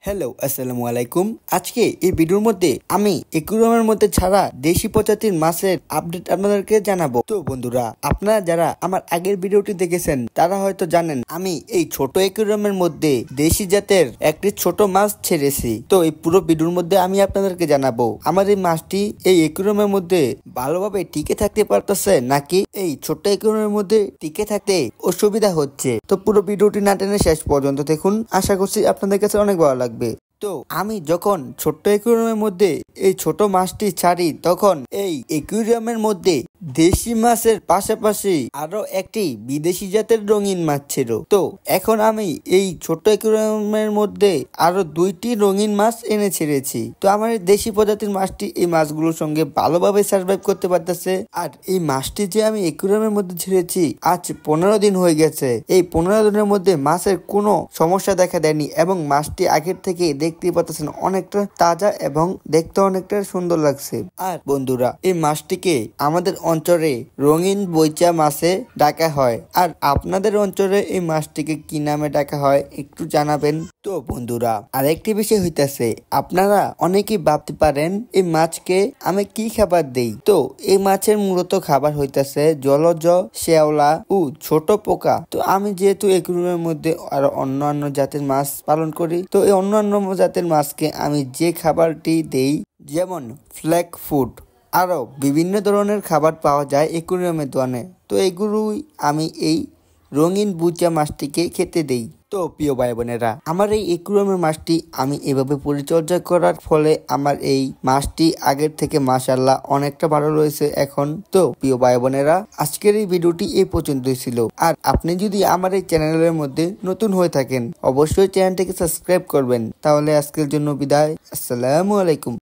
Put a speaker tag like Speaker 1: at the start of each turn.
Speaker 1: Hello আসসালামু আলাইকুম। আজকে এই ভিডিওর মধ্যে আমি একুরিয়ামের মধ্যে ছাড়া দেশি প্রজাতির মাছের আপডেট আপনাদেরকে জানাবো। তো বন্ধুরা, আপনারা যারা আমার আগের ভিডিওটি দেখেছেন তারা হয়তো জানেন আমি এই ছোট একুরিয়ামের মধ্যে দেশি জাতের একটি ছোট মাছ ছেড়েছি। তো এই পুরো ভিডিওর মধ্যে আমি আপনাদেরকে জানাবো আমার এই মাছটি এই একুরিয়ামের মধ্যে ভালোভাবে টিকে থাকতে পারতেছে নাকি এই ছোট একুরিয়ামের মধ্যে টিকে থাকতে অসুবিধা হচ্ছে। তো পুরো ভিডিওটি না টেনে শেষ পর্যন্ত দেখুন, আশা করছি আপনাদের কাছে অনেক ভালো লাগবে। তো আমি যখন ছোট্ট একুরিয়ামের মধ্যে এই ছোট মাছটি ছাড়ি তখন এই একুরিয়ামের মধ্যে দেশি মাছের পাশাপাশি আরো একটি বিদেশি জাতের রঙিন মাছ ছিল। তো এখন আমি এই ছোট একুরিয়ামের মধ্যে আরো দুইটি রঙিন মাছ এনে ছেড়েছি। তো আমার এই দেশি প্রজাতির মাছটি এই মাছগুলোর সঙ্গে ভালোভাবে সার্ভাইভ করতে পারতেছে। আর এই মাছটি যে আমি একুরিয়ামের মধ্যে ছেড়েছি আজ 15 দিন হয়ে গেছে। এই 15 দিনের মধ্যে মাছের কোনো সমস্যা দেখা দেয়নি এবং মাছটি আগের থেকে দেখতে পাচ্ছেন অনেকটা তাজা এবং দেখতে অনেকটা সুন্দর লাগছে। আর বন্ধুরা, এই মাছটিকে আমাদের অঞ্চলে রঙিন বৈচা মাছে ডাকা হয়। আর আপনাদের অঞ্চলে এই মাছটিকে কি নামে ডাকা হয় একটু জানাবেন। তো বন্ধুরা, আরেকটি বিষয় হইতাছে, আপনারা অনেকেই ভাবতে পারেন এই মাছকে আমি কি খাবার দেই। তো এই মাছের মূলত খাবার হইতাছে জলজ, শেওলা ও ছোট পোকা। তো আমি যেহেতু একুরিয়ামের মধ্যে আরো অন্যান্য জাতের মাছ পালন করি, তো এই অন্যান্য জাতের মাছকে আমি যে খাবারটি দেই যেমন ফ্ল্যাগ ফুড, আরো বিভিন্ন ধরনের খাবার পাওয়া যায় একুরিয়ামের দোকানে। তো এগুলোই আমি এই রঙিন বুচা মাছটিকে খেতে দেই। তো প্রিয় ভাই বোনেরা, আমার এই একুরিয়ামের মাছটি আমি এভাবে পরিচর্যা করার ফলে আমার এই মাছটি আগের থেকে মাশাআল্লাহ অনেকটা ভালো রয়েছে এখন। তো প্রিয় ভাই বোনেরা, আজকের এই ভিডিওটি এই পর্যন্তই ছিল। আর আপনি যদি আমার এই চ্যানেলের মধ্যে নতুন হয়ে থাকেন অবশ্যই চ্যানেলটিকে সাবস্ক্রাইব করবেন। তাহলে আজকের জন্য বিদায়। আসসালামু আলাইকুম।